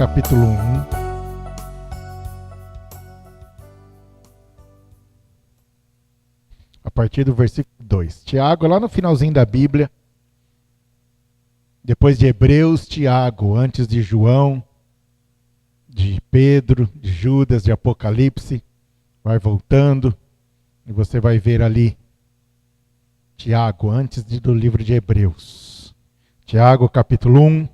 capítulo 1. A partir do versículo 2. Tiago, lá no finalzinho da Bíblia, depois de Hebreus, Tiago, antes de João, de Pedro, de Judas, de Apocalipse, vai voltando e você vai ver ali Tiago, antes do livro de Hebreus. Tiago, capítulo 1,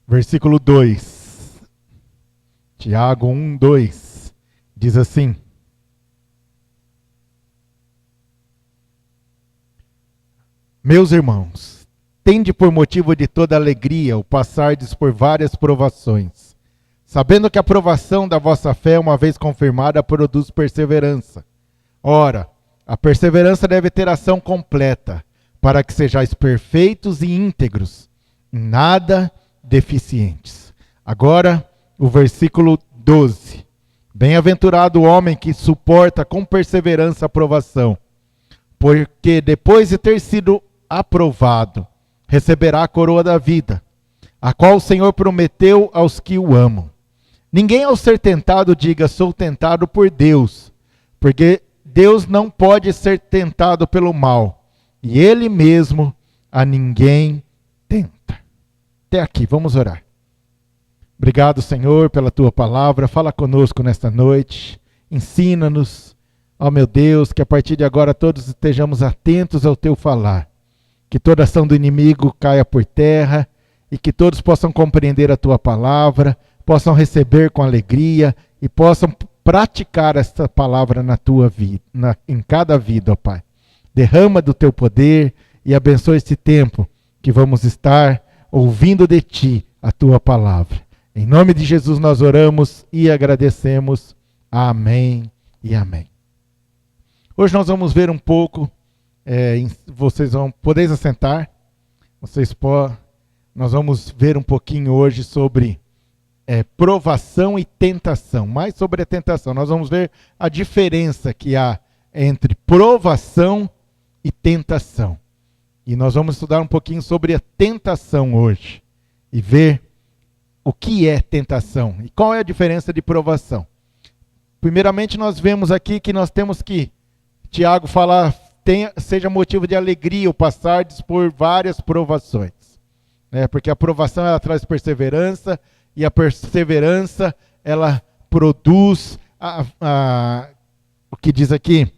versículo 2. Tiago 1, 2, diz assim: Meus irmãos, tende por motivo de toda alegria o passardes por várias provações, sabendo que a provação da vossa fé, uma vez confirmada, produz perseverança. Ora, a perseverança deve ter ação completa, para que sejais perfeitos e íntegros, em nada deficientes. Agora, o versículo 12. Bem-aventurado o homem que suporta com perseverança a provação, porque depois de ter sido aprovado, receberá a coroa da vida, a qual o Senhor prometeu aos que o amam. Ninguém ao ser tentado diga, sou tentado por Deus, porque Deus não pode ser tentado pelo mal, e Ele mesmo a ninguém tenta. Até aqui, vamos orar. Obrigado, Senhor, pela Tua palavra. Fala conosco nesta noite. Ensina-nos, ó meu Deus, que a partir de agora todos estejamos atentos ao Teu falar. Que toda ação do inimigo caia por terra e que todos possam compreender a Tua palavra, possam receber com alegria e possam praticar esta palavra na Tua vida, em cada vida, ó Pai. Derrama do Teu poder e abençoa este tempo que vamos estar ouvindo de Ti a Tua palavra. Em nome de Jesus nós oramos e agradecemos. Amém e amém. Hoje nós vamos ver um pouco, vocês vão poder assentar, nós vamos ver um pouquinho hoje sobre provação e tentação, mais sobre a tentação. Nós vamos ver a diferença que há entre provação e tentação. E nós vamos estudar um pouquinho sobre a tentação hoje e ver o que é tentação e qual é a diferença de provação. Primeiramente nós vemos aqui que nós temos que, Tiago fala, seja motivo de alegria o passardes por várias provações. Porque a provação ela traz perseverança e a perseverança ela produz, o que diz aqui,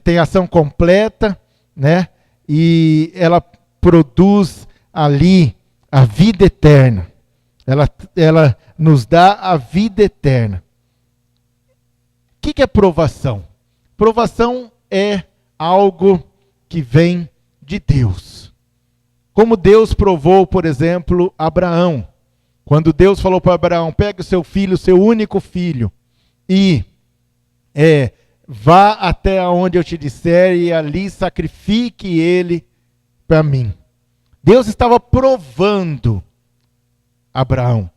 tem ação completa, e ela produz ali a vida eterna. Ela nos dá a vida eterna. O que é provação? Provação é algo que vem de Deus. Como Deus provou, por exemplo, Abraão. Quando Deus falou para Abraão, pegue o seu filho, o seu único filho, e vá até onde eu te disser e ali sacrifique ele para mim. Deus estava provando Abraão.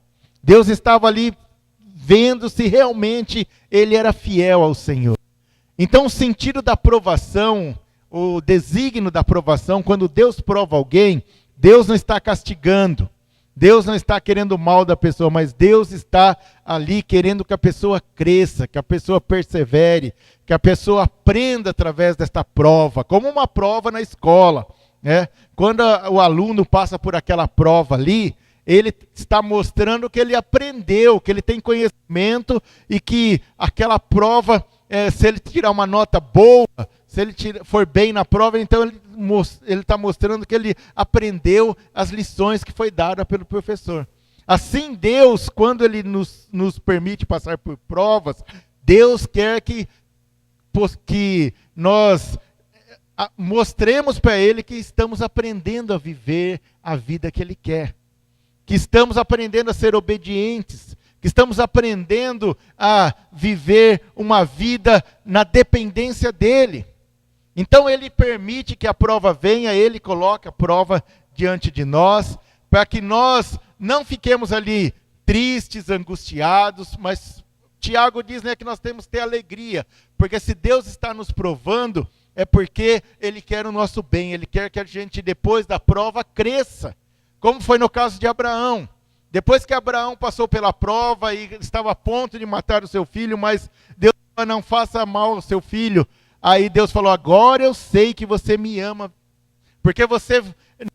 Deus estava ali vendo se realmente ele era fiel ao Senhor. Então o sentido da provação, o desígnio da provação, quando Deus prova alguém, Deus não está castigando, Deus não está querendo o mal da pessoa, mas Deus está ali querendo que a pessoa cresça, que a pessoa persevere, que a pessoa aprenda através desta prova, como uma prova na escola. Quando o aluno passa por aquela prova ali, ele está mostrando que ele aprendeu, que ele tem conhecimento e que aquela prova, se ele tirar uma nota boa, se ele for bem na prova, então ele está mostrando que ele aprendeu as lições que foi dada pelo professor. Assim Deus, quando Ele nos permite passar por provas, Deus quer que nós mostremos para Ele que estamos aprendendo a viver a vida que Ele quer. Que estamos aprendendo a ser obedientes, que estamos aprendendo a viver uma vida na dependência dEle. Então Ele permite que a prova venha, Ele coloca a prova diante de nós, para que nós não fiquemos ali tristes, angustiados, mas Tiago diz que nós temos que ter alegria, porque se Deus está nos provando, é porque Ele quer o nosso bem, Ele quer que a gente depois da prova cresça. como foi no caso de Abraão. Depois que Abraão passou pela prova e estava a ponto de matar o seu filho, mas Deus falou, não faça mal ao seu filho. Aí Deus falou, agora eu sei que você me ama, porque você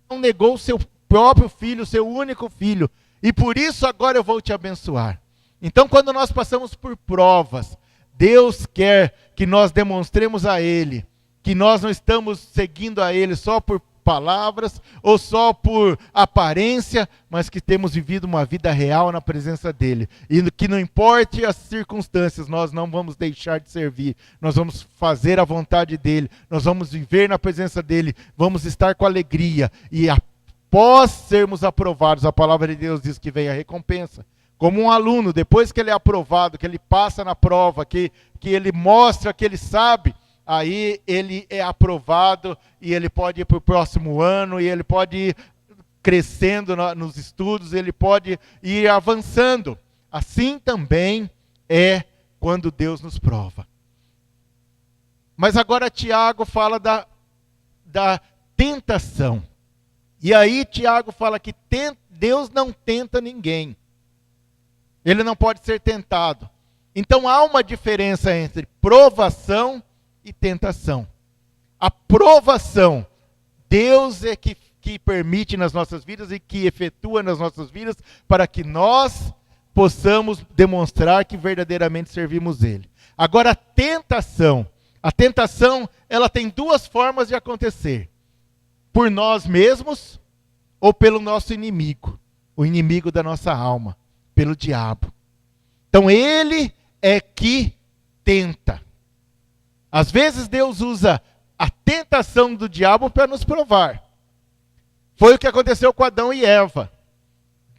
não negou o seu próprio filho, o seu único filho. E por isso agora eu vou te abençoar. Então quando nós passamos por provas, Deus quer que nós demonstremos a Ele, que nós não estamos seguindo a Ele só por palavras ou só por aparência, mas que temos vivido uma vida real na presença dEle. E que não importe as circunstâncias, nós não vamos deixar de servir. Nós vamos fazer a vontade dEle. Nós vamos viver na presença dEle. Vamos estar com alegria. E após sermos aprovados, a palavra de Deus diz que vem a recompensa. Como um aluno, depois que ele é aprovado, que ele passa na prova, que ele mostra que ele sabe, aí ele é aprovado e ele pode ir para o próximo ano, e ele pode ir crescendo nos estudos, ele pode ir avançando. Assim também é quando Deus nos prova. Mas agora Tiago fala da tentação. E aí Tiago fala que Deus não tenta ninguém. Ele não pode ser tentado. Então há uma diferença entre provação e tentação. A provação, Deus é que permite nas nossas vidas e que efetua nas nossas vidas para que nós possamos demonstrar que verdadeiramente servimos Ele. Agora a tentação, ela tem duas formas de acontecer. Por nós mesmos ou pelo nosso inimigo, o inimigo da nossa alma, pelo diabo. Então ele é que tenta. Às vezes Deus usa a tentação do diabo para nos provar. Foi o que aconteceu com Adão e Eva.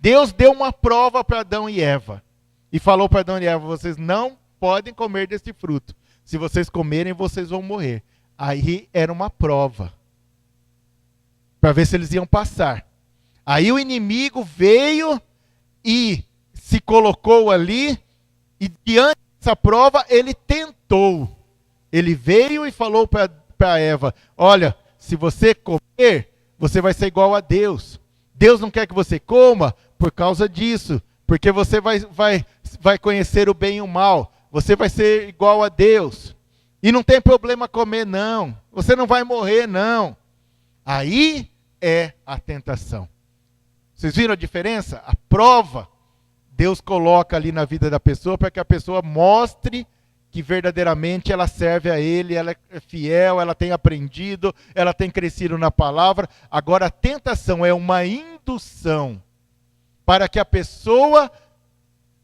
Deus deu uma prova para Adão e Eva. E falou para Adão e Eva, vocês não podem comer desse fruto. Se vocês comerem, vocês vão morrer. Aí era uma prova. Para ver se eles iam passar. Aí o inimigo veio e se colocou ali. E diante dessa prova, ele tentou. Ele veio e falou para Eva, olha, se você comer, você vai ser igual a Deus. Deus não quer que você coma por causa disso. Porque você vai conhecer o bem e o mal. Você vai ser igual a Deus. E não tem problema comer, não. Você não vai morrer, não. Aí é a tentação. Vocês viram a diferença? A prova, Deus coloca ali na vida da pessoa para que a pessoa mostre que verdadeiramente ela serve a Ele, ela é fiel, ela tem aprendido, ela tem crescido na palavra. Agora a tentação é uma indução para que a pessoa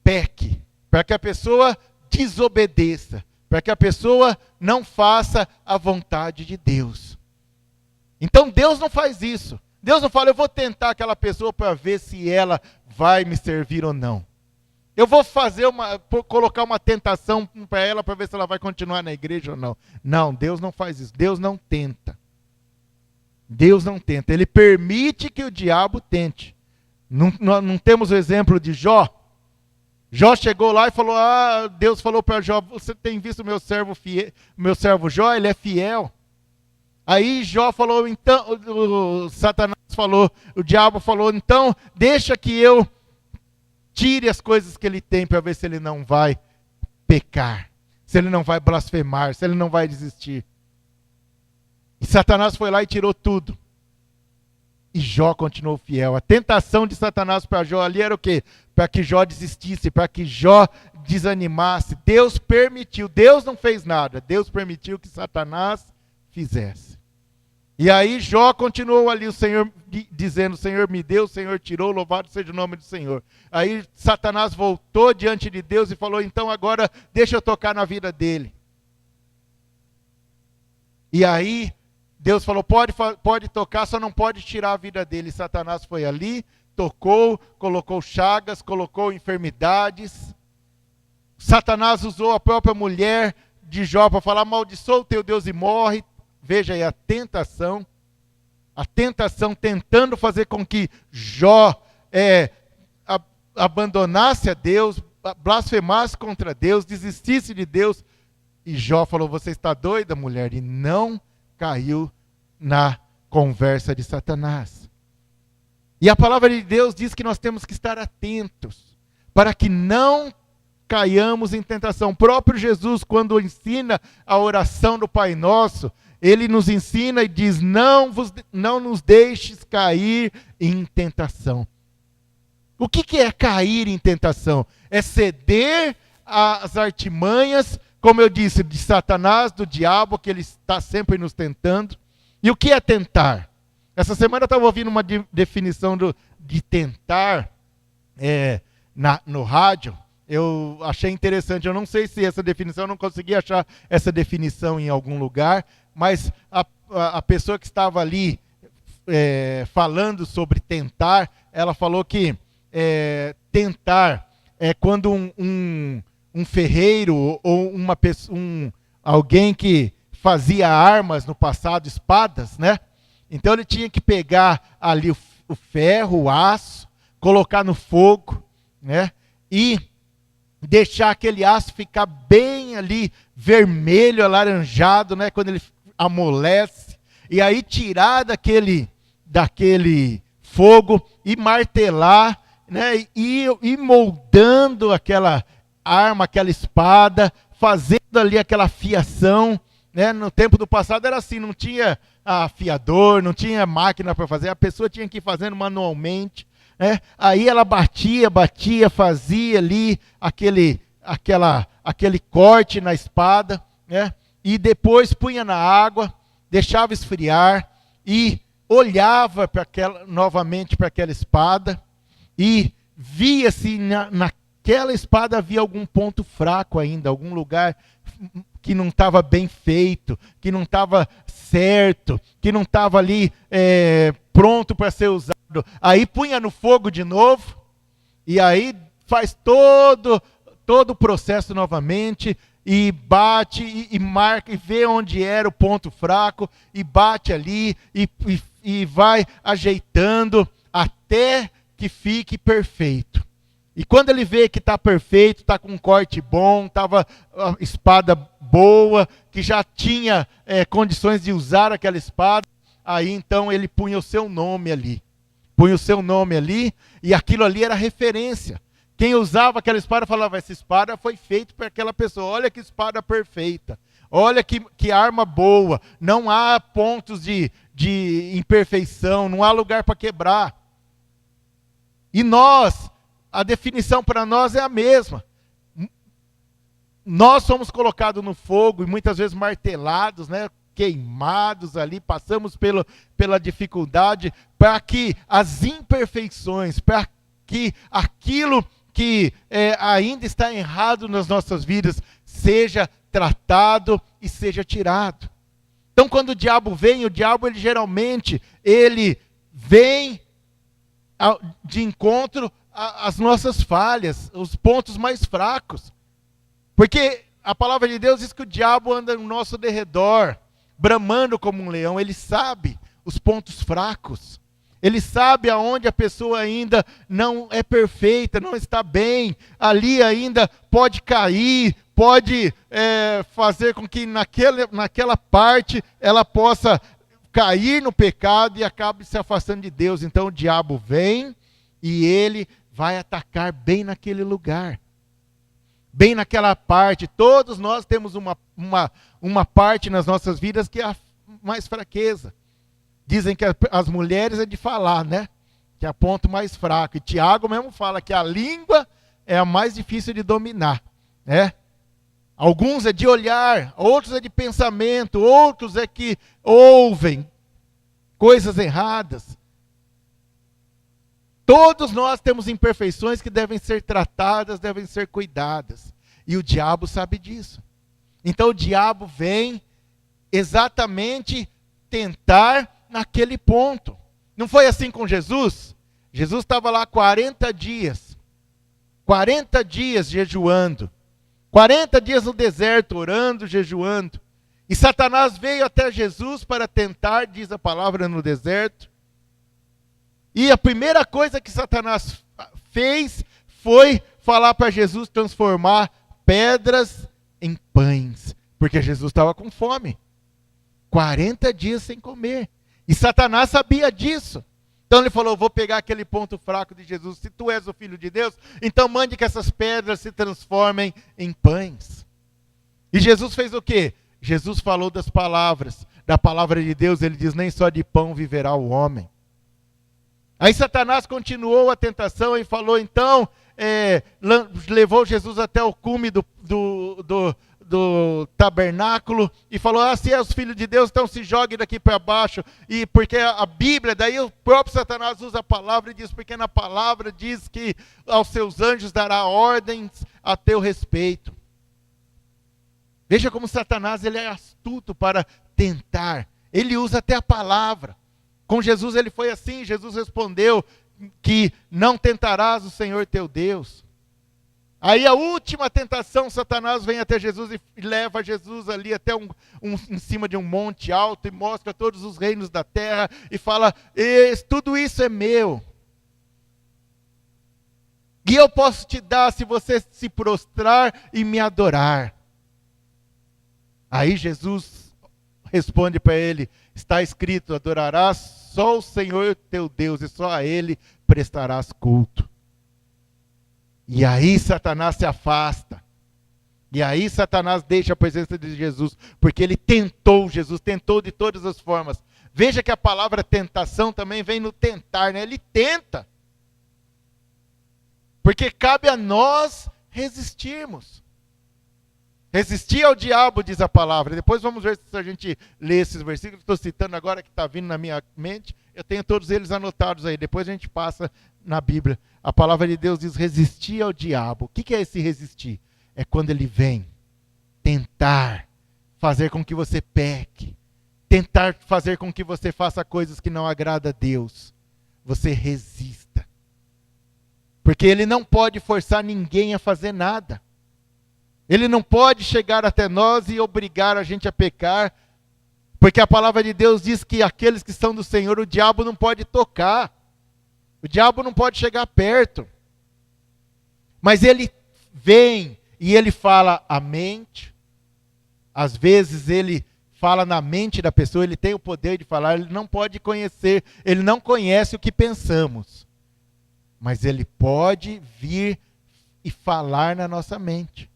peque, para que a pessoa desobedeça, para que a pessoa não faça a vontade de Deus. Então Deus não faz isso. Deus não fala, eu vou tentar aquela pessoa para ver se ela vai me servir ou não. Eu vou colocar uma tentação para ela para ver se ela vai continuar na igreja ou não. Não, Deus não faz isso. Deus não tenta. Deus não tenta. Ele permite que o diabo tente. Não temos o exemplo de Jó? Jó chegou lá e falou, Deus falou para Jó, você tem visto o meu servo Jó? Ele é fiel. Aí Jó falou, então, Satanás falou, o diabo falou, então deixa que eu tire as coisas que ele tem para ver se ele não vai pecar, se ele não vai blasfemar, se ele não vai desistir. E Satanás foi lá e tirou tudo. E Jó continuou fiel. A tentação de Satanás para Jó ali era o quê? Para que Jó desistisse, para que Jó desanimasse. Deus permitiu, Deus não fez nada, Deus permitiu que Satanás fizesse. E aí Jó continuou ali, o Senhor dizendo, o Senhor me deu, o Senhor tirou, louvado seja o nome do Senhor. Aí Satanás voltou diante de Deus e falou, então agora deixa eu tocar na vida dele. E aí Deus falou, pode tocar, só não pode tirar a vida dele. E Satanás foi ali, tocou, colocou chagas, colocou enfermidades. Satanás usou a própria mulher de Jó para falar, amaldiçoa o teu Deus e morre. Veja aí a tentação tentando fazer com que Jó abandonasse a Deus, blasfemasse contra Deus, desistisse de Deus. E Jó falou, você está doida, mulher? E não caiu na conversa de Satanás. E a palavra de Deus diz que nós temos que estar atentos, para que não caiamos em tentação. O próprio Jesus, quando ensina a oração do Pai Nosso, ele nos ensina e diz, não nos deixes cair em tentação. O que é cair em tentação? É ceder às artimanhas, como eu disse, de Satanás, do diabo, que ele está sempre nos tentando. E o que é tentar? Essa semana eu estava ouvindo uma definição de tentar no rádio. Eu achei interessante. Eu não sei se essa definição, eu não consegui achar essa definição em algum lugar, mas a pessoa que estava ali falando sobre tentar, ela falou que tentar é quando um ferreiro ou alguém que fazia armas no passado, espadas, né? Então ele tinha que pegar ali o ferro, o aço, colocar no fogo, né? E deixar aquele aço ficar bem ali vermelho, alaranjado, né? Quando ele amolece. E aí tirar daquele fogo e martelar, né? E moldando aquela arma, aquela espada, fazendo ali aquela afiação, né? No tempo do passado era assim, não tinha afiador, não tinha máquina para fazer, a pessoa tinha que ir fazendo manualmente, né? Aí ela batia, fazia ali aquele corte na espada, né? E depois punha na água, deixava esfriar e olhava novamente para aquela espada e via se naquela espada havia algum ponto fraco ainda, algum lugar que não estava bem feito, que não estava certo, que não estava ali pronto para ser usado. Aí punha no fogo de novo, e aí faz todo o processo novamente, e bate, e marca, e vê onde era o ponto fraco, e bate ali, e vai ajeitando até que fique perfeito. E quando ele vê que está perfeito, está com um corte bom, estava a espada boa, que já tinha condições de usar aquela espada, aí então ele punha o seu nome ali. Punha o seu nome ali, e aquilo ali era referência. Quem usava aquela espada falava, essa espada foi feita para aquela pessoa. Olha que espada perfeita. Olha que arma boa. Não há pontos de imperfeição, não há lugar para quebrar. E a definição para nós é a mesma. Nós somos colocados no fogo e muitas vezes martelados, né? Queimados ali, passamos pela dificuldade, para que as imperfeições, para que aquilo que ainda está errado nas nossas vidas seja tratado e seja tirado. Então quando o diabo vem, ele geralmente vem de encontro às nossas falhas, os pontos mais fracos. Porque a palavra de Deus diz que o diabo anda no nosso derredor, bramando como um leão. Ele sabe os pontos fracos. Ele sabe aonde a pessoa ainda não é perfeita, não está bem. Ali ainda pode cair, pode fazer com que naquela parte ela possa cair no pecado e acabe se afastando de Deus. Então o diabo vem e ele vai atacar bem naquele lugar. Bem naquela parte. Todos nós temos uma parte nas nossas vidas que é a mais fraqueza. Dizem que as mulheres é de falar, né? Que é o ponto mais fraco. E Tiago mesmo fala que a língua é a mais difícil de dominar, né? Alguns é de olhar, outros é de pensamento, outros é que ouvem coisas erradas. Todos nós temos imperfeições que devem ser tratadas, devem ser cuidadas. E o diabo sabe disso. Então o diabo vem exatamente tentar naquele ponto. Não foi assim com Jesus? Jesus estava lá 40 dias. 40 dias jejuando. 40 dias no deserto, orando, jejuando. E Satanás veio até Jesus para tentar, diz a palavra, no deserto. E a primeira coisa que Satanás fez foi falar para Jesus transformar pedras em pães. Porque Jesus estava com fome. 40 dias sem comer. E Satanás sabia disso. Então ele falou, vou pegar aquele ponto fraco de Jesus. Se tu és o Filho de Deus, então mande que essas pedras se transformem em pães. E Jesus fez o quê? Jesus falou das palavras. Da palavra de Deus, ele diz, nem só de pão viverá o homem. Aí Satanás continuou a tentação e falou, então, levou Jesus até o cume do tabernáculo e falou, se é os filhos de Deus, então se jogue daqui para baixo. E porque a Bíblia, daí o próprio Satanás usa a palavra e diz, porque na palavra diz que aos seus anjos dará ordens a teu respeito. Veja como Satanás ele é astuto para tentar. Ele usa até a palavra. Com Jesus ele foi assim, Jesus respondeu que não tentarás o Senhor teu Deus. Aí a última tentação, Satanás vem até Jesus e leva Jesus ali até em cima de um monte alto e mostra todos os reinos da terra e fala, tudo isso é meu. E eu posso te dar se você se prostrar e me adorar. Aí Jesus responde para ele, está escrito, adorarás só o Senhor teu Deus e só a Ele prestarás culto. E aí Satanás se afasta. E aí Satanás deixa a presença de Jesus, porque ele tentou Jesus, tentou de todas as formas. Veja que a palavra tentação também vem no tentar, né? Ele tenta. Porque cabe a nós resistirmos. Resistir ao diabo, diz a palavra. Depois vamos ver se a gente lê esses versículos. Estou citando agora que está vindo na minha mente. Eu tenho todos eles anotados aí. Depois a gente passa na Bíblia. A palavra de Deus diz resistir ao diabo. O que é esse resistir? É quando ele vem tentar fazer com que você peque. Tentar fazer com que você faça coisas que não agradam a Deus. Você resista. Porque ele não pode forçar ninguém a fazer nada. Ele não pode chegar até nós e obrigar a gente a pecar, porque a palavra de Deus diz que aqueles que são do Senhor, o diabo não pode tocar, o diabo não pode chegar perto, mas ele vem e ele fala à mente, às vezes ele fala na mente da pessoa, ele tem o poder de falar, ele não pode conhecer, ele não conhece o que pensamos, mas ele pode vir e falar na nossa mente.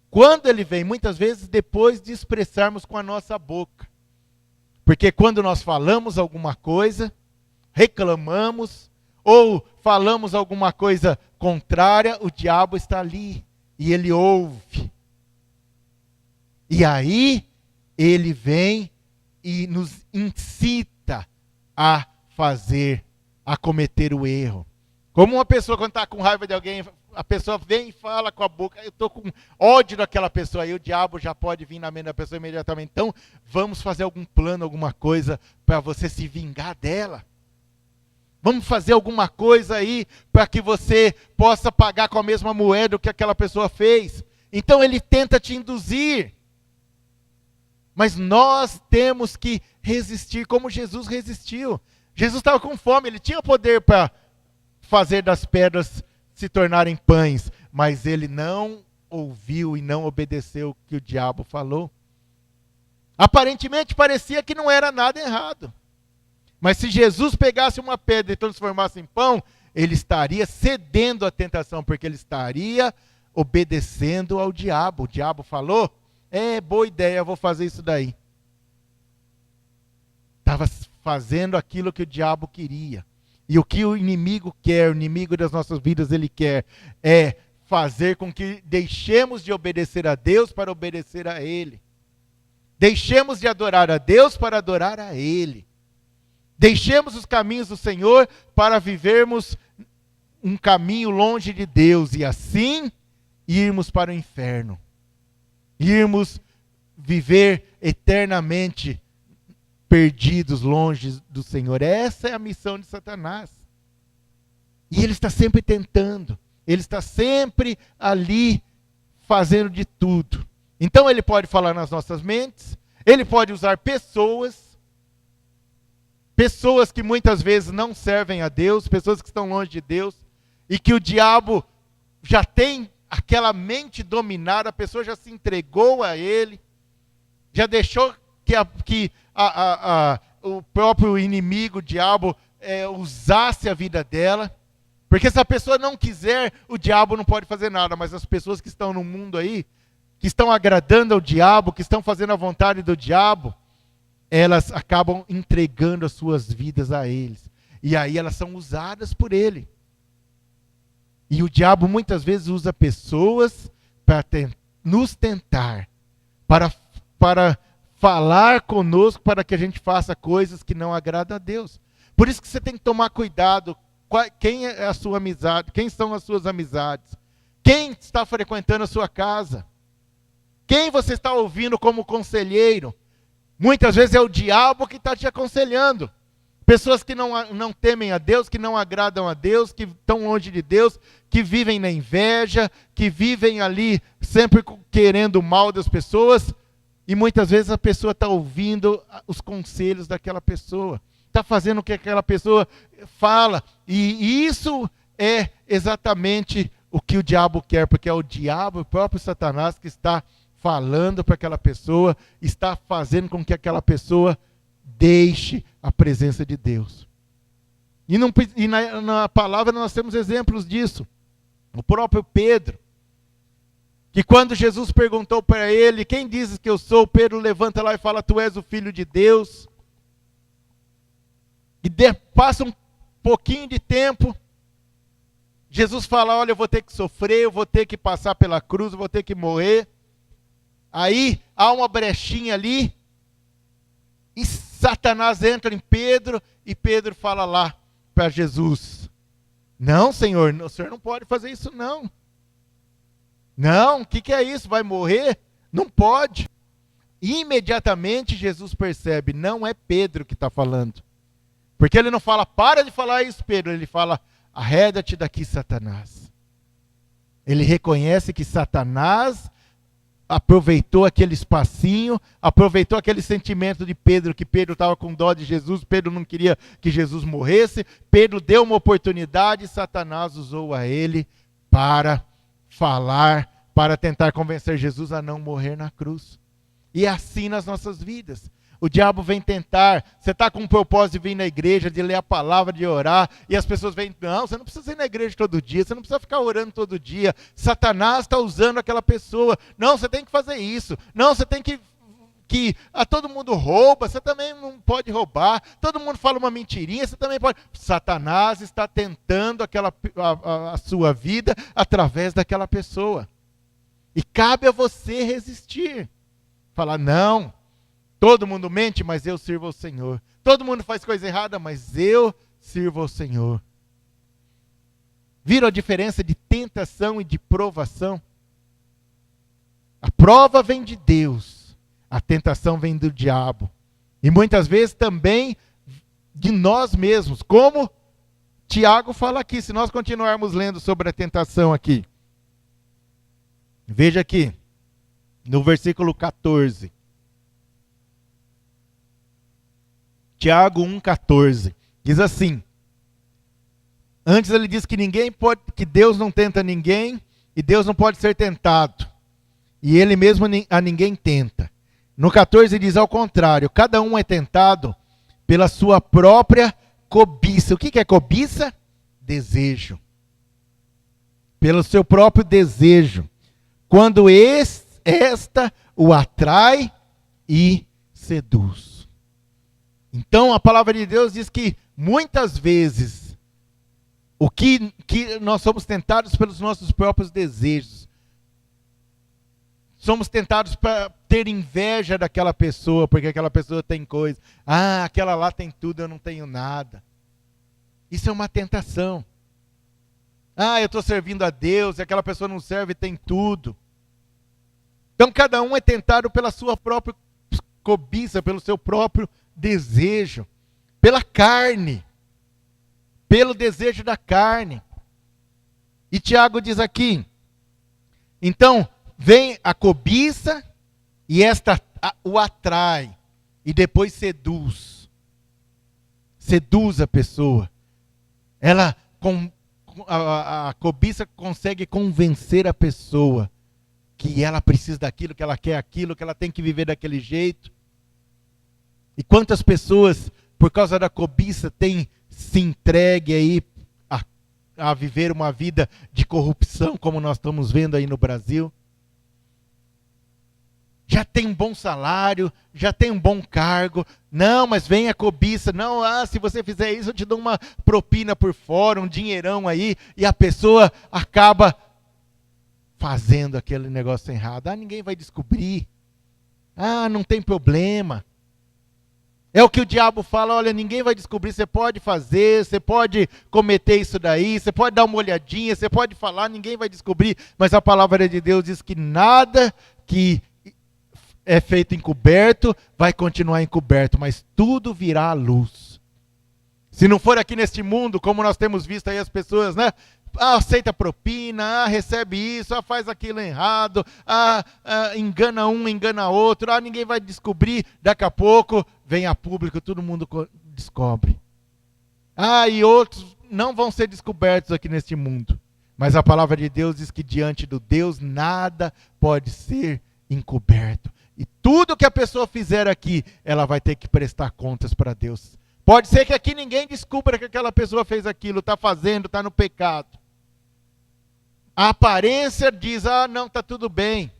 Quando ele vem, muitas vezes depois de expressarmos com a nossa boca. Porque quando nós falamos alguma coisa, reclamamos, ou falamos alguma coisa contrária, o diabo está ali, e ele ouve. E aí, ele vem e nos incita a fazer, a cometer o erro. Como uma pessoa quando está com raiva de alguém, a pessoa vem e fala com a boca, eu estou com ódio daquela pessoa, aí o diabo já pode vir na mente da pessoa imediatamente. Então, vamos fazer algum plano, alguma coisa para você se vingar dela. Vamos fazer alguma coisa aí para que você possa pagar com a mesma moeda o que aquela pessoa fez. Então, ele tenta te induzir. Mas nós temos que resistir como Jesus resistiu. Jesus estava com fome, ele tinha poder para fazer das pedras se tornarem pães, mas ele não ouviu e não obedeceu o que o diabo falou. Aparentemente parecia que não era nada errado. Mas se Jesus pegasse uma pedra e transformasse em pão, ele estaria cedendo à tentação, porque ele estaria obedecendo ao diabo. O diabo falou, boa ideia, eu vou fazer isso daí. Estava fazendo aquilo que o diabo queria. E o que o inimigo quer, o inimigo das nossas vidas, ele quer é fazer com que deixemos de obedecer a Deus para obedecer a Ele. Deixemos de adorar a Deus para adorar a Ele. Deixemos os caminhos do Senhor para vivermos um caminho longe de Deus e assim irmos para o inferno. Irmos viver eternamente perdidos longe do Senhor. Essa é a missão de Satanás. E ele está sempre tentando. Ele está sempre ali fazendo de tudo. Então ele pode falar nas nossas mentes. Ele pode usar pessoas que muitas vezes não servem a Deus, pessoas que estão longe de Deus, e que o diabo já tem aquela mente dominada, a pessoa já se entregou a ele, já deixou que o próprio inimigo, o diabo, usasse a vida dela. Porque se a pessoa não quiser, o diabo não pode fazer nada. Mas as pessoas que estão no mundo aí, que estão agradando ao diabo, que estão fazendo a vontade do diabo, elas acabam entregando as suas vidas a eles. E aí elas são usadas por ele. E o diabo muitas vezes usa pessoas para nos tentar, para falar conosco, para que a gente faça coisas que não agradam a Deus. Por isso que você tem que tomar cuidado. Quem é a sua amizade? Quem são as suas amizades? Quem está frequentando a sua casa? Quem você está ouvindo como conselheiro? Muitas vezes é o diabo que está te aconselhando. Pessoas que não temem a Deus, que não agradam a Deus, que estão longe de Deus, que vivem na inveja, que vivem ali sempre querendo o mal das pessoas. E muitas vezes a pessoa está ouvindo os conselhos daquela pessoa. Está fazendo o que aquela pessoa fala. E isso é exatamente o que o diabo quer, porque é o diabo, o próprio Satanás, que está falando para aquela pessoa, está fazendo com que aquela pessoa deixe a presença de Deus. E na palavra nós temos exemplos disso. O próprio Pedro, que quando Jesus perguntou para ele, quem dizes que eu sou? Pedro levanta lá e fala, tu és o Filho de Deus. E passa um pouquinho de tempo, Jesus fala, olha, eu vou ter que sofrer, eu vou ter que passar pela cruz, eu vou ter que morrer. Aí há uma brechinha ali, e Satanás entra em Pedro, e Pedro fala lá para Jesus, não, Senhor, o Senhor não pode fazer isso não. Não, o que é isso? Vai morrer? Não pode. Imediatamente Jesus percebe, não é Pedro que está falando. Porque ele não fala, para de falar isso, Pedro. Ele fala, arreda-te daqui, Satanás. Ele reconhece que Satanás aproveitou aquele espacinho, aproveitou aquele sentimento de Pedro, que Pedro estava com dó de Jesus, Pedro não queria que Jesus morresse, Pedro deu uma oportunidade, Satanás usou a ele para falar, para tentar convencer Jesus a não morrer na cruz. E é assim nas nossas vidas. O diabo vem tentar, você está com um propósito de vir na igreja, de ler a palavra, de orar, e as pessoas vêm, não, você não precisa ir na igreja todo dia, você não precisa ficar orando todo dia, Satanás está usando aquela pessoa, não, você tem que fazer isso, não, você tem que todo mundo rouba, você também não pode roubar, todo mundo fala uma mentirinha, você também pode. Satanás está tentando a sua vida através daquela pessoa. E cabe a você resistir. Falar, não, todo mundo mente, mas eu sirvo ao Senhor. Todo mundo faz coisa errada, mas eu sirvo ao Senhor. Viram a diferença de tentação e de provação? A prova vem de Deus. A tentação vem do diabo. E muitas vezes também de nós mesmos. Como Tiago fala aqui, se nós continuarmos lendo sobre a tentação aqui. Veja aqui, no versículo 14. Tiago 1,14. Diz assim. Antes ele diz que Deus não tenta ninguém e Deus não pode ser tentado. E ele mesmo a ninguém tenta. No 14 diz ao contrário, cada um é tentado pela sua própria cobiça. O que é cobiça? Desejo. Pelo seu próprio desejo. Quando esta o atrai e seduz. Então a palavra de Deus diz que muitas vezes o que nós somos tentados pelos nossos próprios desejos. Somos tentados para ter inveja daquela pessoa, porque aquela pessoa tem coisa. Ah, aquela lá tem tudo, eu não tenho nada. Isso é uma tentação. Ah, eu estou servindo a Deus, e aquela pessoa não serve e tem tudo. Então cada um é tentado pela sua própria cobiça, pelo seu próprio desejo, pela carne, pelo desejo da carne. E Tiago diz aqui, então, vem a cobiça e esta o atrai e depois seduz. Seduz a pessoa. A cobiça consegue convencer a pessoa que ela precisa daquilo, que ela quer aquilo, que ela tem que viver daquele jeito. E quantas pessoas, por causa da cobiça, têm se entregue aí a viver uma vida de corrupção, como nós estamos vendo aí no Brasil? Já tem um bom salário, já tem um bom cargo. Não, mas vem a cobiça. Não, se você fizer isso, eu te dou uma propina por fora, um dinheirão aí. E a pessoa acaba fazendo aquele negócio errado. Ninguém vai descobrir. Não tem problema. É o que o diabo fala: olha, ninguém vai descobrir, você pode fazer, você pode cometer isso daí, você pode dar uma olhadinha, você pode falar, ninguém vai descobrir. Mas a palavra de Deus diz que nada que é feito encoberto vai continuar encoberto, mas tudo virá à luz. Se não for aqui neste mundo, como nós temos visto aí as pessoas, né? Aceita propina, recebe isso, faz aquilo errado, engana um, engana outro, ninguém vai descobrir, daqui a pouco vem a público, todo mundo descobre. E outros não vão ser descobertos aqui neste mundo. Mas a palavra de Deus diz que diante do Deus nada pode ser encoberto. E tudo que a pessoa fizer aqui, ela vai ter que prestar contas para Deus. Pode ser que aqui ninguém descubra que aquela pessoa fez aquilo, está fazendo, está no pecado. A aparência diz: não, está tudo bem.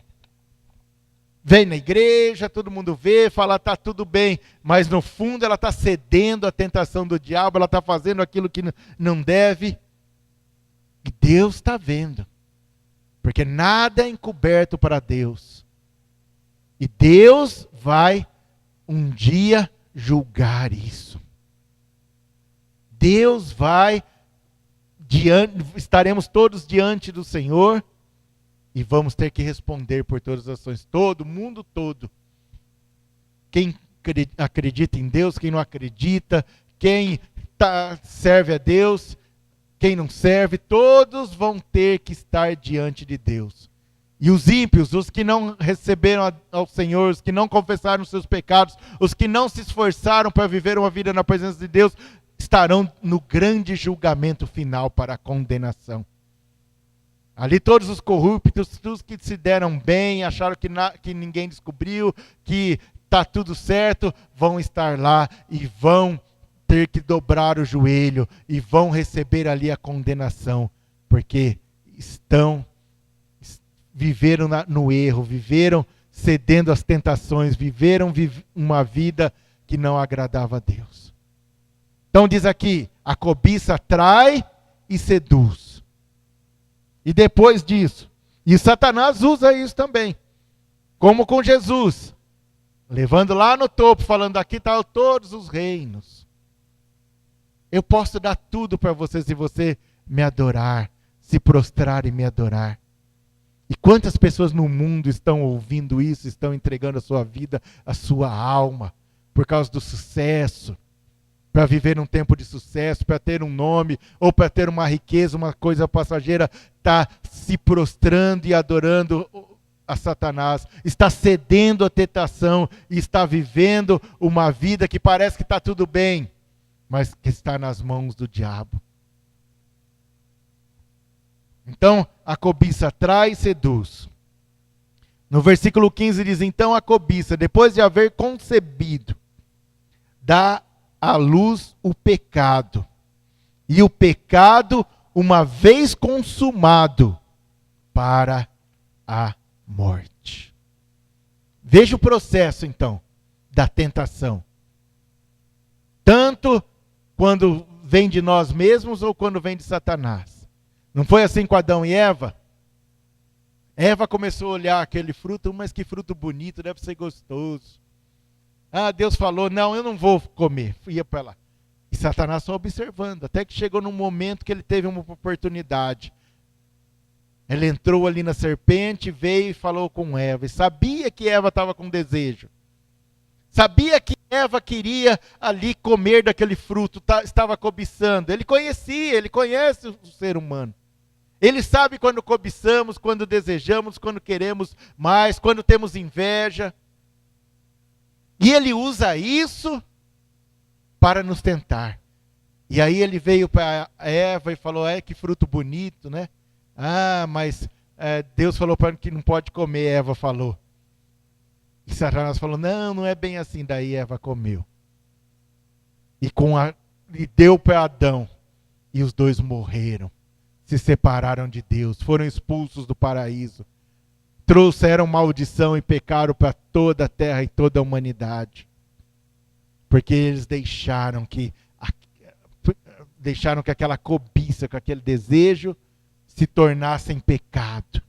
Vem na igreja, todo mundo vê, fala, está tudo bem. Mas no fundo ela está cedendo à tentação do diabo, ela está fazendo aquilo que não deve. E Deus está vendo. Porque nada é encoberto para Deus. E Deus vai um dia julgar isso. Deus vai, estaremos todos diante do Senhor e vamos ter que responder por todas as ações. Todo, mundo todo. Quem acredita em Deus, quem não acredita, quem serve a Deus, quem não serve, todos vão ter que estar diante de Deus. E os ímpios, os que não receberam ao Senhor, os que não confessaram os seus pecados, os que não se esforçaram para viver uma vida na presença de Deus, estarão no grande julgamento final para a condenação. Ali todos os corruptos, todos que se deram bem, acharam que ninguém descobriu, que está tudo certo, vão estar lá e vão ter que dobrar o joelho e vão receber ali a condenação, porque viveram no erro, viveram cedendo às tentações, viveram uma vida que não agradava a Deus. Então diz aqui, a cobiça atrai e seduz. E depois disso, e Satanás usa isso também, como com Jesus, levando lá no topo, falando: aqui estão todos os reinos. Eu posso dar tudo para você se você me adorar, se prostrar e me adorar. E quantas pessoas no mundo estão ouvindo isso, estão entregando a sua vida, a sua alma, por causa do sucesso, para viver um tempo de sucesso, para ter um nome, ou para ter uma riqueza, uma coisa passageira, está se prostrando e adorando a Satanás, está cedendo à tentação e está vivendo uma vida que parece que está tudo bem, mas que está nas mãos do diabo. Então, a cobiça atrai e seduz. No versículo 15 diz: então a cobiça, depois de haver concebido, dá à luz o pecado. E o pecado, uma vez consumado, para a morte. Veja o processo, então, da tentação. Tanto quando vem de nós mesmos ou quando vem de Satanás. Não foi assim com Adão e Eva? Eva começou a olhar aquele fruto, mas que fruto bonito, deve ser gostoso. Deus falou: não, eu não vou comer. Ia para lá. E Satanás só observando, até que chegou num momento que ele teve uma oportunidade. Ele entrou ali na serpente, veio e falou com Eva. E sabia que Eva estava com desejo. Sabia que Eva queria ali comer daquele fruto, estava cobiçando. Ele conhece o ser humano. Ele sabe quando cobiçamos, quando desejamos, quando queremos mais, quando temos inveja. E ele usa isso para nos tentar. E aí ele veio para Eva e falou: que fruto bonito, né? Mas Deus falou para ele que não pode comer, Eva falou. E Satanás falou, não, não é bem assim. Daí Eva comeu. E deu para Adão. E os dois morreram. Se separaram de Deus. Foram expulsos do paraíso. Trouxeram maldição e pecado para toda a terra e toda a humanidade. Porque eles deixaram que aquela cobiça, que aquele desejo se tornassem pecado.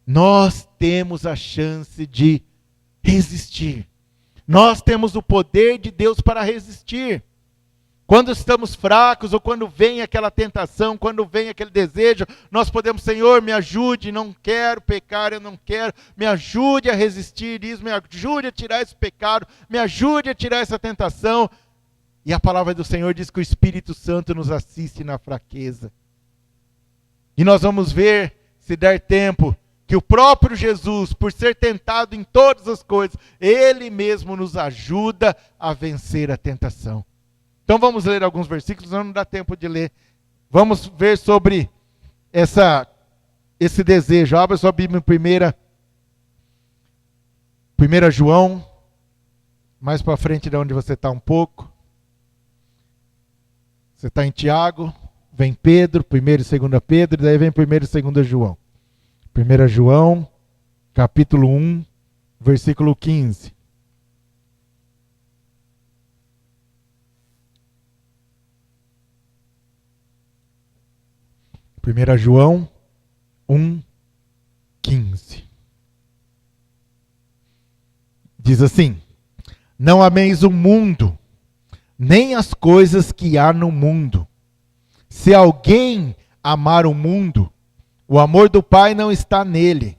Nós temos a chance de resistir. Nós temos o poder de Deus para resistir. Quando estamos fracos ou quando vem aquela tentação, quando vem aquele desejo, nós podemos, Senhor, me ajude, não quero pecar, eu não quero, me ajude a resistir isso, me ajude a tirar esse pecado, me ajude a tirar essa tentação. E a palavra do Senhor diz que o Espírito Santo nos assiste na fraqueza. E nós vamos ver, se der tempo, que o próprio Jesus, por ser tentado em todas as coisas, Ele mesmo nos ajuda a vencer a tentação. Então vamos ler alguns versículos, não dá tempo de ler. Vamos ver sobre esse desejo. Abra sua Bíblia em 1 João, mais para frente de onde você está um pouco. Você está em Tiago, vem Pedro, 1 e 2 Pedro, e daí vem 1 e 2 João. 1 João, capítulo 1, versículo 15. 1 João 1, 15. Diz assim: não ameis o mundo, nem as coisas que há no mundo. Se alguém amar o mundo, o amor do Pai não está nele.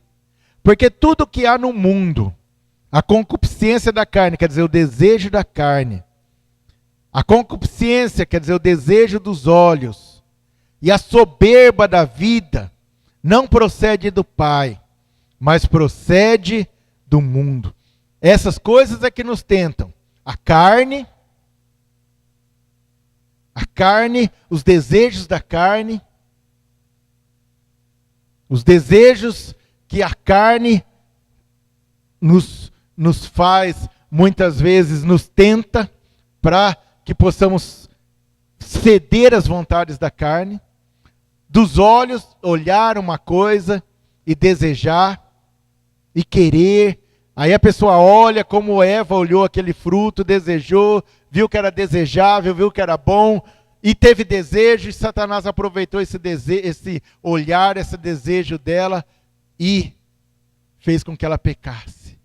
Porque tudo que há no mundo, a concupiscência da carne, quer dizer, o desejo da carne, a concupiscência, quer dizer, o desejo dos olhos, e a soberba da vida, não procede do Pai, mas procede do mundo. Essas coisas é que nos tentam. A carne, os desejos da carne, os desejos que a carne nos faz, muitas vezes nos tenta, para que possamos ceder às vontades da carne. Dos olhos, olhar uma coisa e desejar e querer. Aí a pessoa olha como Eva olhou aquele fruto, desejou, viu que era desejável, viu que era bom e teve desejo, e Satanás aproveitou esse olhar, esse desejo dela e fez com que ela pecasse.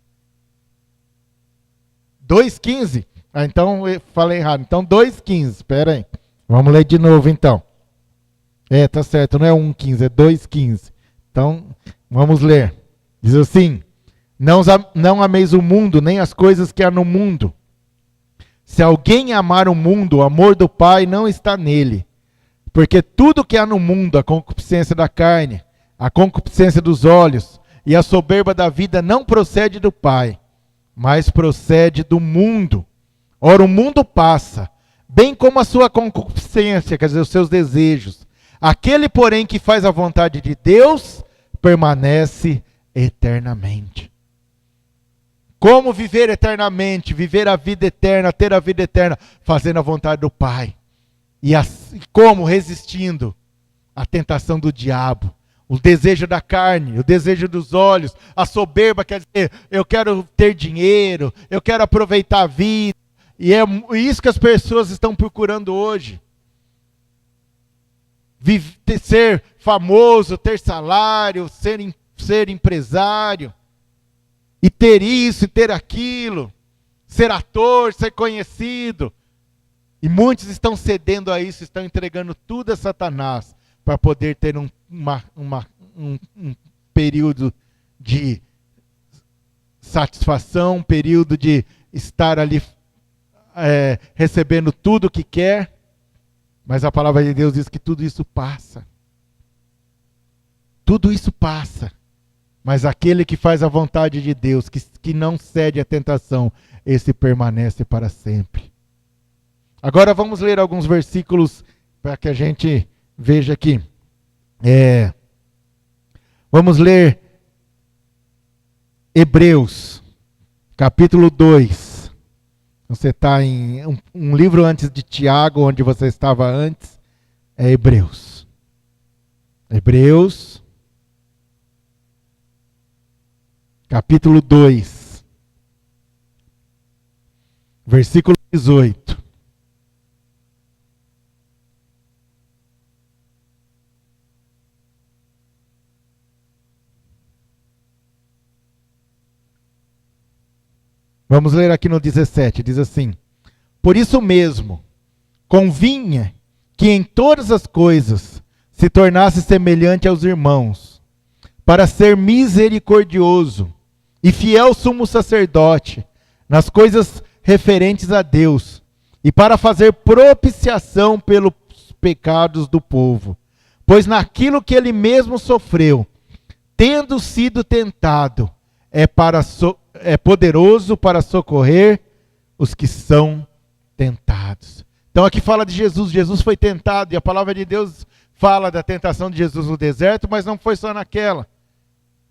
2,15. Então eu falei errado. Então 2,15. Espera aí. Vamos ler de novo então. Tá certo, não é 1,15, é 2,15. Então, vamos ler. Diz assim: não ameis o mundo, nem as coisas que há no mundo. Se alguém amar o mundo, o amor do Pai não está nele. Porque tudo que há no mundo, a concupiscência da carne, a concupiscência dos olhos e a soberba da vida não procede do Pai, mas procede do mundo. Ora, o mundo passa, bem como a sua concupiscência, quer dizer, os seus desejos. Aquele, porém, que faz a vontade de Deus, permanece eternamente. Como viver eternamente, viver a vida eterna, ter a vida eterna, fazendo a vontade do Pai. E assim, como? Resistindo à tentação do diabo, o desejo da carne, o desejo dos olhos, a soberba, quer dizer, eu quero ter dinheiro, eu quero aproveitar a vida. E é isso que as pessoas estão procurando hoje. Ser famoso, ter salário, ser empresário, e ter isso, e ter aquilo, ser ator, ser conhecido. E muitos estão cedendo a isso, estão entregando tudo a Satanás, para poder ter um período de satisfação, um período de estar ali recebendo tudo o que quer. Mas a palavra de Deus diz que tudo isso passa. Tudo isso passa. Mas aquele que faz a vontade de Deus, que não cede à tentação, esse permanece para sempre. Agora vamos ler alguns versículos para que a gente veja aqui. Vamos ler Hebreus, capítulo 2. Você está em um livro antes de Tiago, onde você estava antes, é Hebreus. Hebreus, capítulo 2, versículo 18. Vamos ler aqui no 17, diz assim: por isso mesmo, convinha que em todas as coisas se tornasse semelhante aos irmãos, para ser misericordioso e fiel sumo sacerdote nas coisas referentes a Deus, e para fazer propiciação pelos pecados do povo. Pois naquilo que ele mesmo sofreu, tendo sido tentado, é poderoso para socorrer os que são tentados. Então aqui fala de Jesus. Jesus foi tentado, e a palavra de Deus fala da tentação de Jesus no deserto, mas não foi só naquela.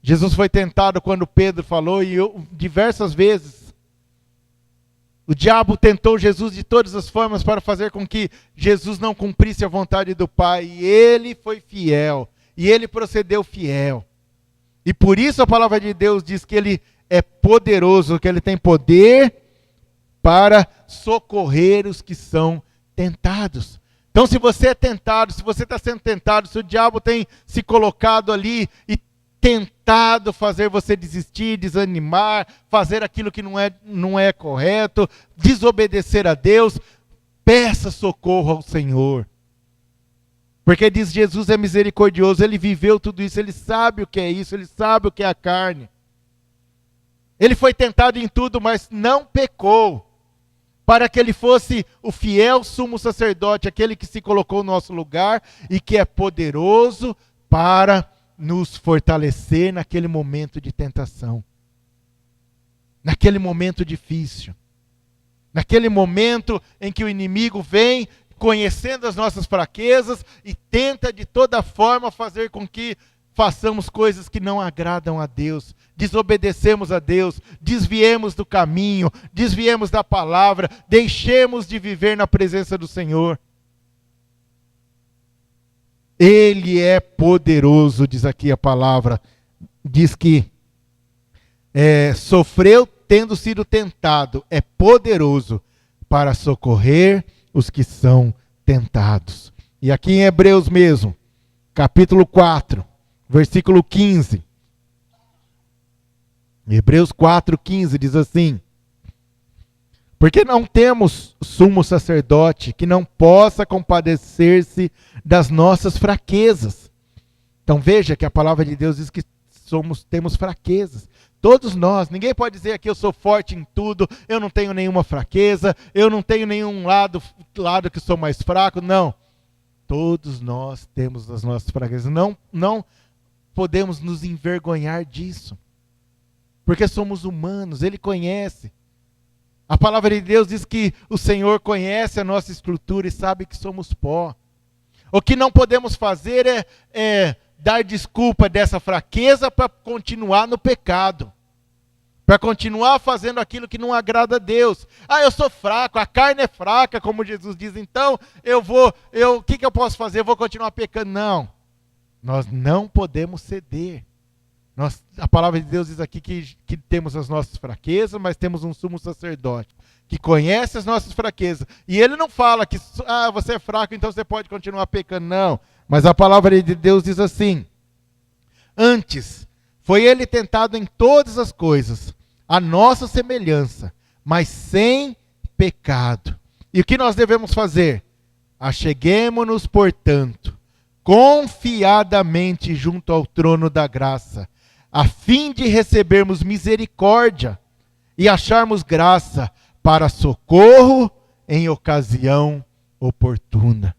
Jesus foi tentado quando Pedro falou, e diversas vezes o diabo tentou Jesus de todas as formas para fazer com que Jesus não cumprisse a vontade do Pai, e ele foi fiel, e ele procedeu fiel. E por isso a palavra de Deus diz que ele é poderoso, que ele tem poder para socorrer os que são tentados. Então, se você é tentado, se você está sendo tentado, se o diabo tem se colocado ali e tentado fazer você desistir, desanimar, fazer aquilo que não é correto, desobedecer a Deus, peça socorro ao Senhor. Porque diz, Jesus é misericordioso, ele viveu tudo isso, ele sabe o que é isso, ele sabe o que é a carne. Ele foi tentado em tudo, mas não pecou, para que ele fosse o fiel sumo sacerdote, aquele que se colocou no nosso lugar e que é poderoso para nos fortalecer naquele momento de tentação, naquele momento difícil, naquele momento em que o inimigo vem conhecendo as nossas fraquezas e tenta de toda forma fazer com que façamos coisas que não agradam a Deus, desobedecemos a Deus, desviemos do caminho, desviemos da palavra, deixemos de viver na presença do Senhor. Ele é poderoso, diz aqui a palavra, diz que sofreu tendo sido tentado, é poderoso para socorrer os que são tentados. E aqui em Hebreus mesmo, capítulo 4, versículo 15. Hebreus 4, 15 diz assim: porque não temos sumo sacerdote que não possa compadecer-se das nossas fraquezas. Então veja que a palavra de Deus diz que temos fraquezas. Todos nós, ninguém pode dizer aqui eu sou forte em tudo, eu não tenho nenhuma fraqueza, eu não tenho nenhum lado que sou mais fraco, não. Todos nós temos as nossas fraquezas, não podemos nos envergonhar disso, porque somos humanos, Ele conhece. A palavra de Deus diz que o Senhor conhece a nossa estrutura e sabe que somos pó. O que não podemos fazer é dar desculpa dessa fraqueza para continuar no pecado, para continuar fazendo aquilo que não agrada a Deus. Eu sou fraco, a carne é fraca, como Jesus diz, então o que eu posso fazer? Eu vou continuar pecando. Não, nós não podemos ceder. A palavra de Deus diz aqui que temos as nossas fraquezas, mas temos um sumo sacerdote que conhece as nossas fraquezas. E ele não fala que você é fraco, então você pode continuar pecando. Não. Mas a palavra de Deus diz assim: antes, foi ele tentado em todas as coisas, a nossa semelhança, mas sem pecado. E o que nós devemos fazer? Acheguemo-nos, portanto, confiadamente junto ao trono da graça, a fim de recebermos misericórdia e acharmos graça para socorro em ocasião oportuna.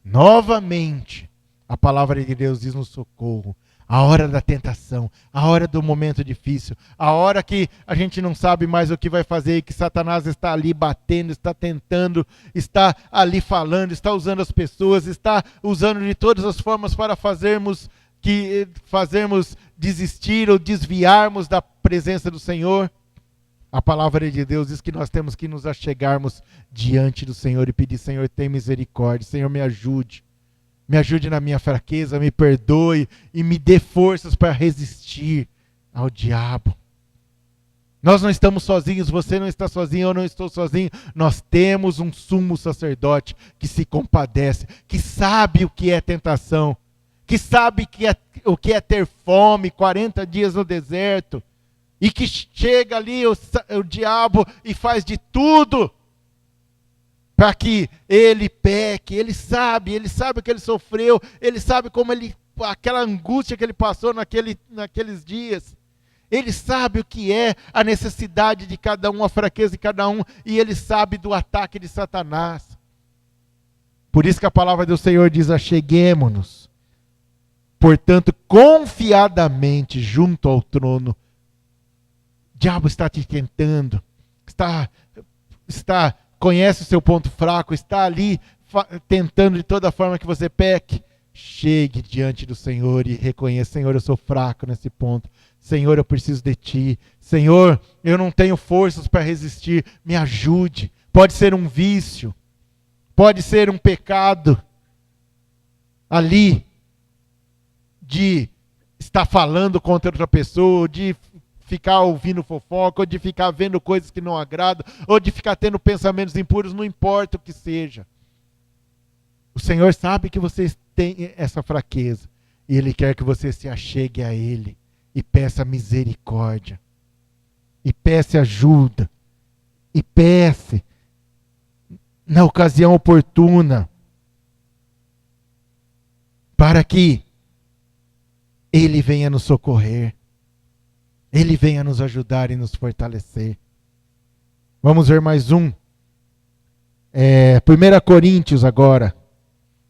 Novamente, a palavra de Deus diz no socorro, a hora da tentação, a hora do momento difícil, a hora que a gente não sabe mais o que vai fazer e que Satanás está ali batendo, está tentando, está ali falando, está usando as pessoas, está usando de todas as formas para fazermos desistir ou desviarmos da presença do Senhor. A palavra de Deus diz que nós temos que nos achegarmos diante do Senhor e pedir: Senhor, tem misericórdia, Senhor, me ajude. Me ajude na minha fraqueza, me perdoe e me dê forças para resistir ao diabo. Nós não estamos sozinhos, você não está sozinho, eu não estou sozinho. Nós temos um sumo sacerdote que se compadece, que sabe o que é tentação, que sabe o que é ter fome, 40 dias no deserto, e que chega ali o diabo e faz de tudo para que ele peque. Ele sabe o que ele sofreu, ele sabe como aquela angústia que ele passou naqueles dias. Ele sabe o que é a necessidade de cada um, a fraqueza de cada um, e ele sabe do ataque de Satanás. Por isso que a palavra do Senhor diz: acheguemo-nos, portanto, confiadamente junto ao trono. O diabo está te tentando, conhece o seu ponto fraco, está ali tentando de toda forma que você peque. Chegue diante do Senhor e reconheça: Senhor, eu sou fraco nesse ponto. Senhor, eu preciso de Ti. Senhor, eu não tenho forças para resistir. Me ajude. Pode ser um vício, pode ser um pecado ali de estar falando contra outra pessoa, de ficar ouvindo fofoca, ou de ficar vendo coisas que não agradam, ou de ficar tendo pensamentos impuros, não importa o que seja. O Senhor sabe que você tem essa fraqueza, e Ele quer que você se achegue a Ele, e peça misericórdia, e peça ajuda, e peça na ocasião oportuna, para que Ele venha nos socorrer, Ele venha nos ajudar e nos fortalecer. Vamos ver mais um. 1 Coríntios agora,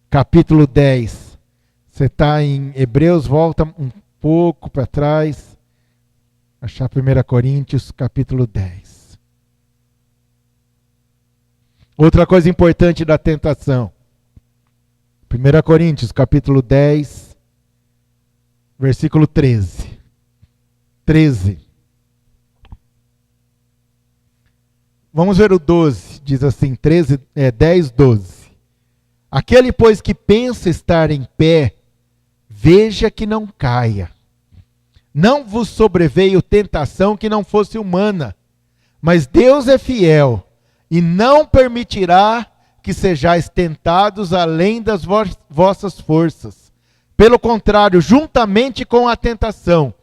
capítulo 10. Você está em Hebreus, volta um pouco para trás. Achar 1 Coríntios, capítulo 10. Outra coisa importante da tentação. 1 Coríntios, capítulo 10, versículo 13. 13. Vamos ver o 12. Diz assim, 10, 12. Aquele, pois, que pensa estar em pé, veja que não caia. Não vos sobreveio tentação que não fosse humana, mas Deus é fiel, e não permitirá que sejais tentados além das vossas forças. Pelo contrário, juntamente com a tentação,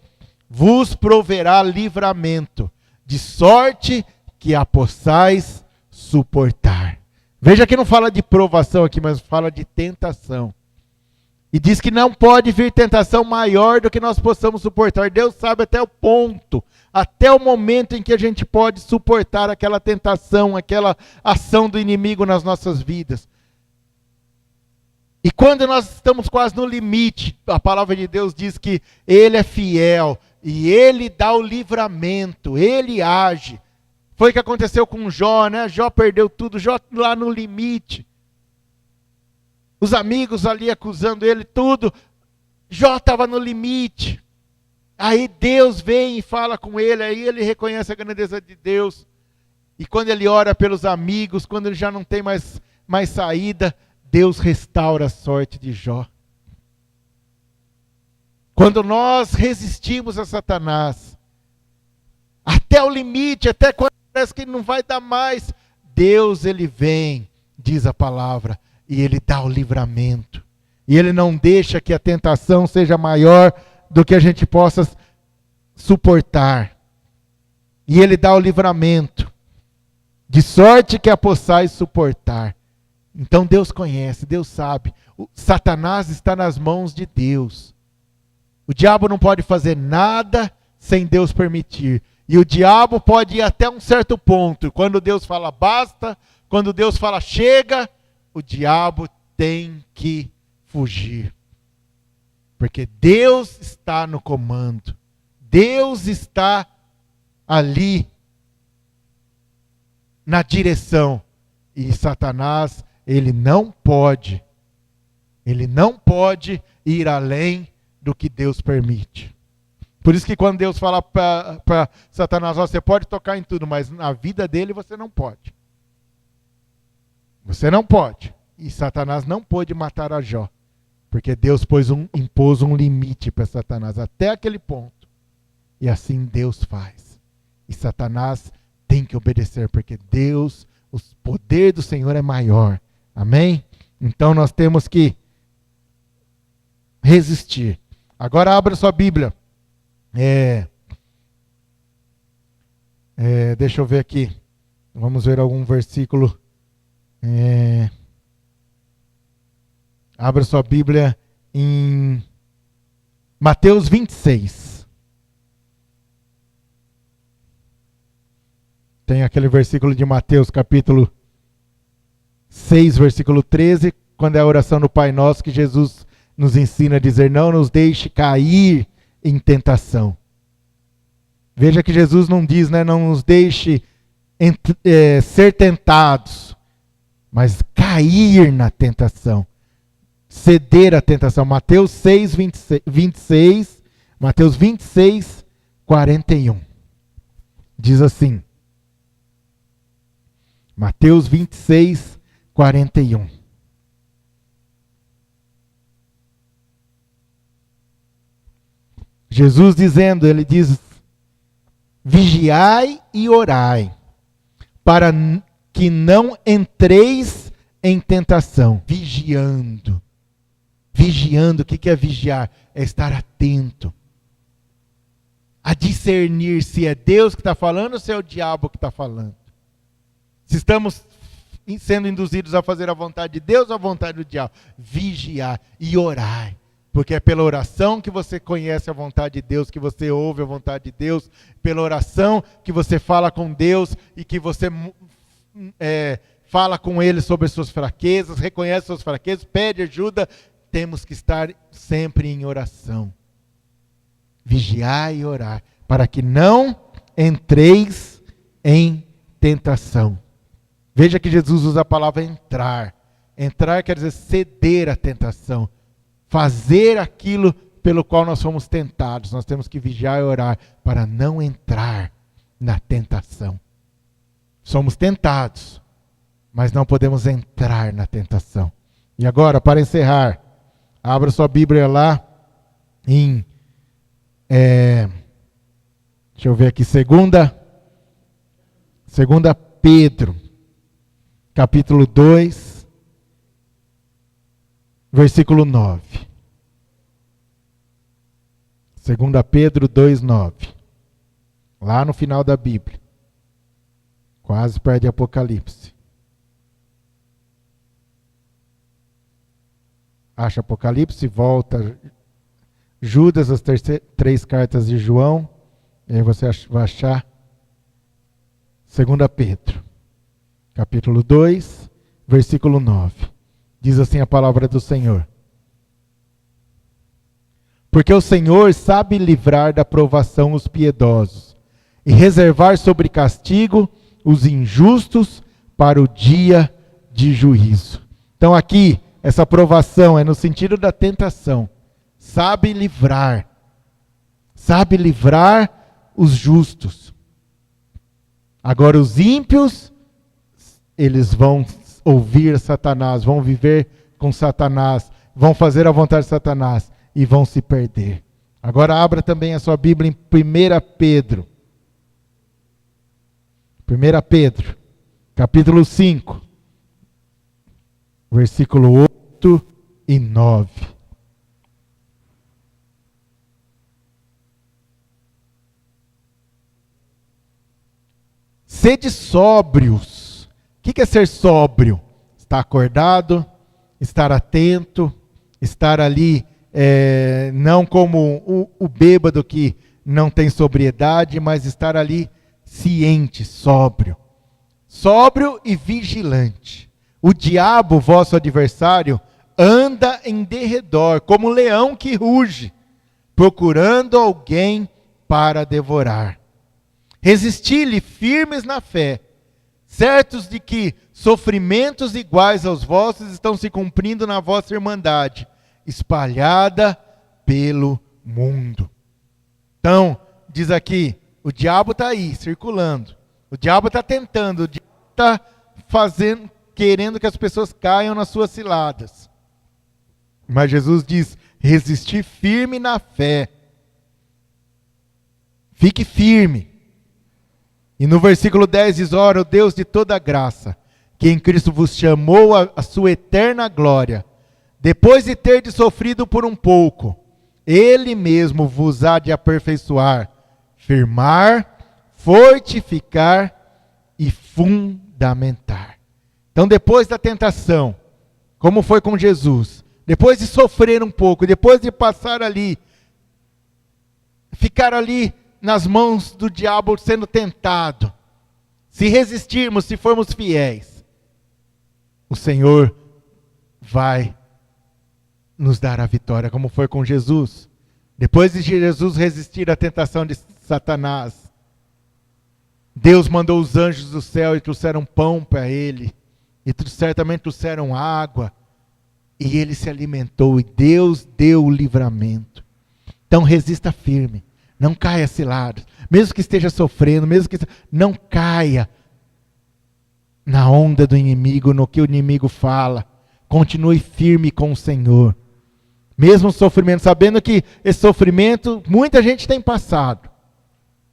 vos proverá livramento, de sorte que a possais suportar. Veja que não fala de provação aqui, mas fala de tentação. E diz que não pode vir tentação maior do que nós possamos suportar. Deus sabe até o ponto, até o momento em que a gente pode suportar aquela tentação, aquela ação do inimigo nas nossas vidas. E quando nós estamos quase no limite, a palavra de Deus diz que Ele é fiel e Ele dá o livramento, Ele age. Foi o que aconteceu com Jó, né? Jó perdeu tudo, Jó lá no limite. Os amigos ali acusando ele, tudo. Jó estava no limite. Aí Deus vem e fala com ele, aí ele reconhece a grandeza de Deus. E quando ele ora pelos amigos, quando ele já não tem mais saída, Deus restaura a sorte de Jó. Quando nós resistimos a Satanás, até o limite, até quando parece que não vai dar mais, Deus, Ele vem, diz a palavra, e Ele dá o livramento. E Ele não deixa que a tentação seja maior do que a gente possa suportar. E Ele dá o livramento, de sorte que a possais suportar. Então Deus conhece, Deus sabe. Satanás está nas mãos de Deus. O diabo não pode fazer nada sem Deus permitir. E o diabo pode ir até um certo ponto. Quando Deus fala basta, quando Deus fala chega, o diabo tem que fugir. Porque Deus está no comando. Deus está ali na direção. E Satanás, ele não pode ir além do que Deus permite. Por isso que quando Deus fala para Satanás, você pode tocar em tudo, mas na vida dele você não pode. Você não pode. E Satanás não pôde matar a Jó. Porque Deus impôs um limite para Satanás até aquele ponto. E assim Deus faz. E Satanás tem que obedecer, porque Deus, o poder do Senhor é maior. Amém? Então nós temos que resistir. Agora abra sua Bíblia. Deixa eu ver aqui. Vamos ver algum versículo. Abra sua Bíblia em Mateus 26. Tem aquele versículo de Mateus, capítulo 6, versículo 13, quando é a oração do Pai Nosso, que Jesus nos ensina a dizer: não nos deixe cair em tentação. Veja que Jesus não diz, né, não nos deixe ser tentados, mas cair na tentação. Ceder à tentação. Mateus 6, 26, Mateus 26, 41. Diz assim. Mateus 26, 41. Jesus dizendo, ele diz: vigiai e orai, para que não entreis em tentação. Vigiando. Vigiando, o que é vigiar? É estar atento. A discernir se é Deus que está falando ou se é o diabo que está falando. Se estamos sendo induzidos a fazer a vontade de Deus ou a vontade do diabo. Vigiar e orar. Porque é pela oração que você conhece a vontade de Deus, que você ouve a vontade de Deus. Pela oração que você fala com Deus e que você fala com Ele sobre as suas fraquezas, reconhece suas fraquezas, pede ajuda. Temos que estar sempre em oração. Vigiar e orar, para que não entreis em tentação. Veja que Jesus usa a palavra entrar. Entrar quer dizer ceder à tentação. Fazer aquilo pelo qual nós fomos tentados. Nós temos que vigiar e orar para não entrar na tentação. Somos tentados, mas não podemos entrar na tentação. E agora, para encerrar, abra sua Bíblia lá em, deixa eu ver aqui, 2 Pedro, capítulo 2, versículo 9. 2 Pedro 2, 9. Lá no final da Bíblia. Quase perto de Apocalipse. Acha Apocalipse, volta Judas, as 3 cartas de João, e aí você vai achar 2 Pedro, capítulo 2, versículo 9. Diz assim a palavra do Senhor: porque o Senhor sabe livrar da provação os piedosos e reservar sobre castigo os injustos para o dia de juízo. Então aqui, essa provação é no sentido da tentação. Sabe livrar os justos. Agora os ímpios, eles vão ouvir Satanás, vão viver com Satanás, vão fazer a vontade de Satanás e vão se perder. Agora abra também a sua Bíblia em 1 Pedro. 1 Pedro, capítulo 5, versículo 8 e 9. Sede sóbrios. O que é ser sóbrio? Estar acordado, estar atento, estar ali, não como o bêbado que não tem sobriedade, mas estar ali ciente, sóbrio. Sóbrio e vigilante. O diabo, vosso adversário, anda em derredor, como um leão que ruge, procurando alguém para devorar. Resisti-lhe firmes na fé, certos de que sofrimentos iguais aos vossos estão se cumprindo na vossa irmandade, espalhada pelo mundo. Então, diz aqui, o diabo está aí, circulando. O diabo está tentando, o diabo está fazendo, querendo que as pessoas caiam nas suas ciladas. Mas Jesus diz, resistir firme na fé. Fique firme. E no versículo 10 diz, ora, o Deus de toda graça, que em Cristo vos chamou a sua eterna glória, depois de ter sofrido por um pouco, Ele mesmo vos há de aperfeiçoar, firmar, fortificar e fundamentar. Então, depois da tentação, como foi com Jesus, depois de sofrer um pouco, depois de passar ali, ficar ali nas mãos do diabo sendo tentado, se resistirmos, se formos fiéis, o Senhor vai nos dar a vitória, como foi com Jesus. Depois de Jesus resistir à tentação de Satanás, Deus mandou os anjos do céu e trouxeram pão para ele, e certamente trouxeram água, e ele se alimentou, e Deus deu o livramento. Então resista firme, não caia cilados, mesmo que esteja sofrendo, mesmo que não caia na onda do inimigo, no que o inimigo fala. Continue firme com o Senhor. Mesmo o sofrimento, sabendo que esse sofrimento muita gente tem passado.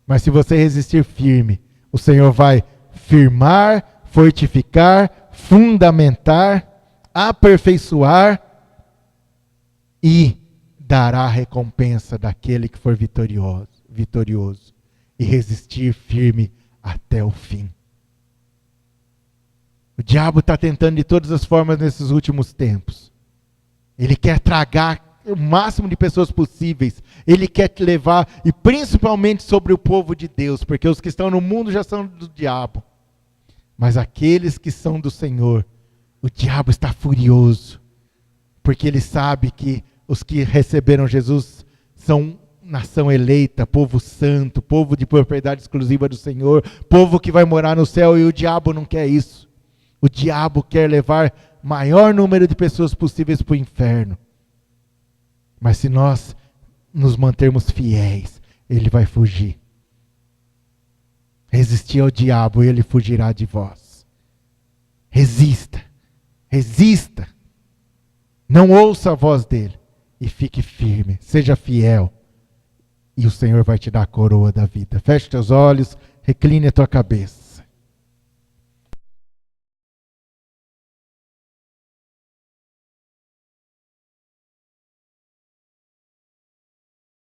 Mas se você resistir firme, o Senhor vai firmar, fortificar, fundamentar, aperfeiçoar e dará a recompensa daquele que for vitorioso e resistir firme até o fim. O diabo está tentando de todas as formas nesses últimos tempos. Ele quer tragar o máximo de pessoas possíveis. Ele quer te levar, e principalmente sobre o povo de Deus, porque os que estão no mundo já são do diabo. Mas aqueles que são do Senhor, o diabo está furioso, porque ele sabe que os que receberam Jesus são nação eleita, povo santo, povo de propriedade exclusiva do Senhor, povo que vai morar no céu, e o diabo não quer isso. O diabo quer levar maior número de pessoas possíveis para o inferno. Mas se nós nos mantermos fiéis, ele vai fugir. Resistir ao diabo e ele fugirá de vós. Resista, resista. Não ouça a voz dele e fique firme, seja fiel. E o Senhor vai te dar a coroa da vida. Feche teus olhos, recline a tua cabeça.